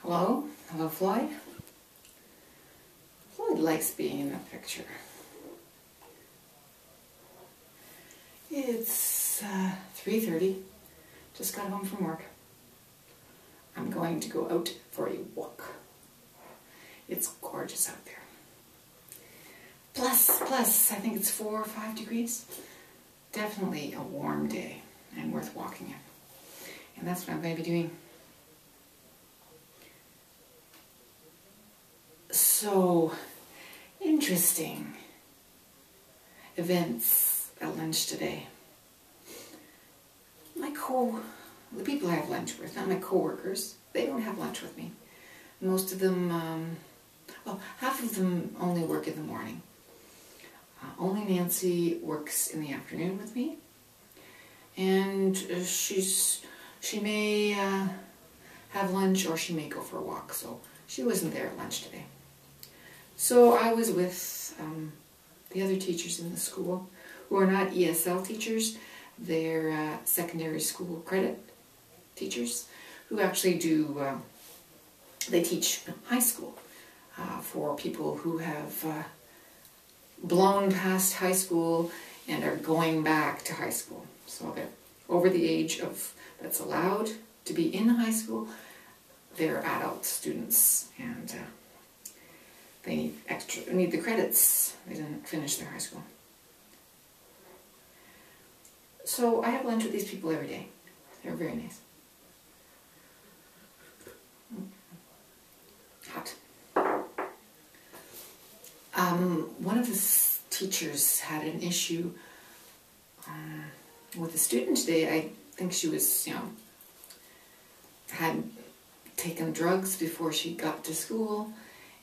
Hello? Hello, Floyd? Floyd likes being in the picture. It's 3:30. Just got home from work. I'm going to go out for a walk. It's gorgeous out there. Plus, I think it's 4 or 5 degrees. Definitely a warm day and worth walking in. And that's what I'm going to be doing. So, interesting events at lunch today. The people I have lunch with, not my co-workers, they don't have lunch with me. Most of them, half of them only work in the morning. Only Nancy works in the afternoon with me. And she may have lunch or she may go for a walk, so she wasn't there at lunch today. So I was with the other teachers in the school who are not ESL teachers. They're secondary school credit teachers who actually they teach high school for people who have blown past high school and are going back to high school. So they're over the age of that's allowed to be in high school. They're adult students and they need the credits. They didn't finish their high school. So I have lunch with these people every day. They're very nice. Hot. One of the teachers had an issue with a student today. I think she was, had taken drugs before she got to school,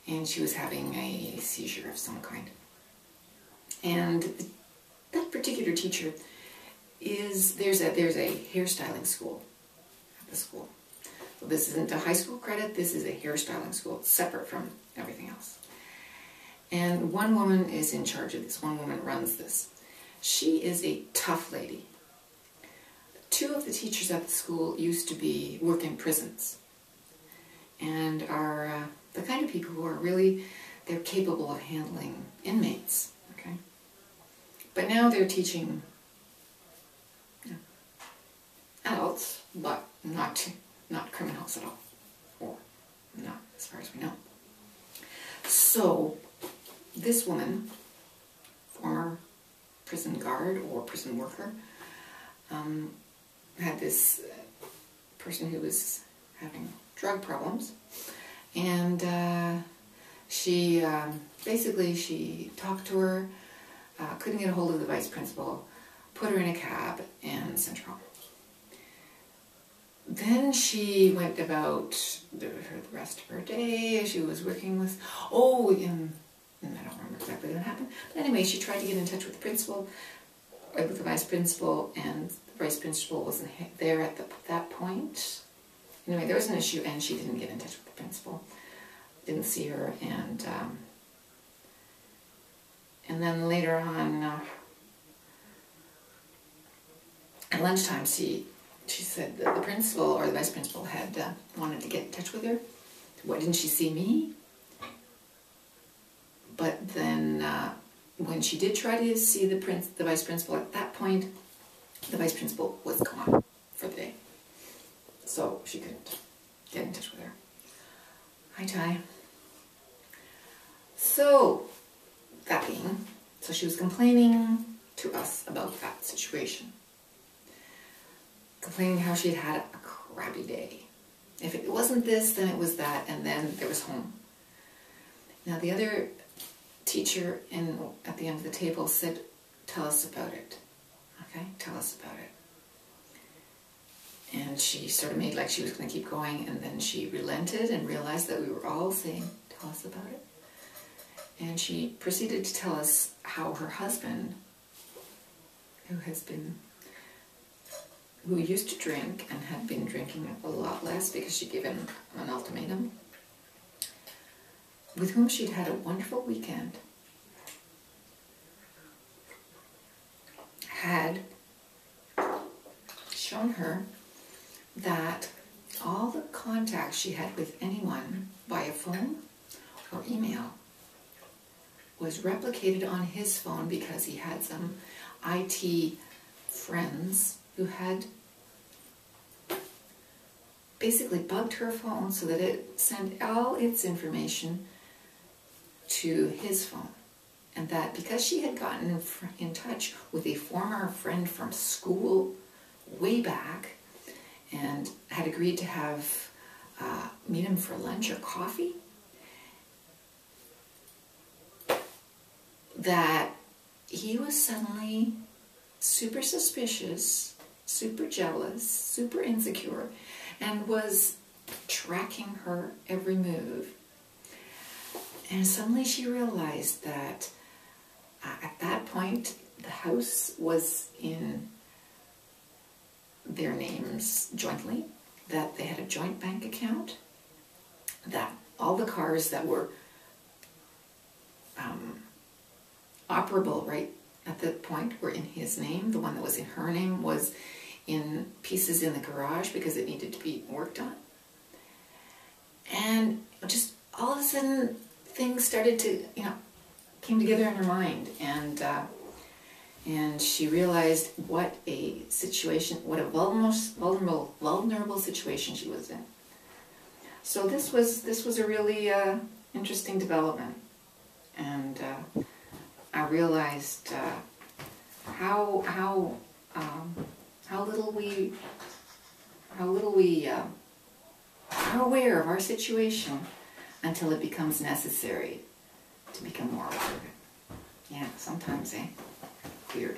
and she was having a seizure of some kind. And that particular teacher there's a hairstyling school at the school. So this isn't a high school credit, this is a hairstyling school. It's separate from everything else. And one woman is in charge of this. One woman runs this. She is a tough lady. 2 of the teachers at the school used to work in prisons and are the kind of people who are they're capable of handling inmates, okay? But now they're teaching adults, but not criminals at all, or not as far as we know. So this woman, former prison guard or prison worker, had this person who was having drug problems, and she talked to her, couldn't get a hold of the vice principal, put her in a cab and sent her home. Then she went about the rest of her day. She was working with, I don't remember exactly what happened. But anyway, she tried to get in touch with the principal, with the vice principal, and the vice principal wasn't there at that point. Anyway, there was an issue, and she didn't get in touch with the principal. Didn't see her, and then later on, at lunchtime, she said that the principal or the vice principal had wanted to get in touch with her. Why didn't she see me? But then when she did try to see the vice principal, at that point, the vice principal was gone for the day. So she couldn't get in touch with her. Hi, Ty. So she was complaining to us about that situation. Complaining how she had a crappy day. If it wasn't this, then it was that, and then there was home. Now the other teacher at the end of the table said, "Tell us about it." Okay, tell us about it. And she sort of made like she was going to keep going, and then she relented and realized that we were all saying, "Tell us about it." And she proceeded to tell us how her husband, who used to drink and had been drinking a lot less because she gave him an ultimatum, with whom she'd had a wonderful weekend, had shown her that all the contacts she had with anyone via phone or email was replicated on his phone because he had some IT friends who had basically bugged her phone so that it sent all its information to his phone. And that because she had gotten in touch with a former friend from school way back and had agreed to have meet him for lunch or coffee, that he was suddenly super suspicious, super jealous, super insecure, and was tracking her every move. And suddenly she realized that at that point the house was in their names jointly, that they had a joint bank account, that all the cars that were operable right at that point were in his name. The one that was in her name was in pieces in the garage because it needed to be worked on. And just all of a sudden things started to, came together in her mind, and she realized what a situation, what a vulnerable situation she was in. So this was a really interesting development, and I realized how little we are aware of our situation until it becomes necessary to become more aware of it. Yeah, sometimes, Weird.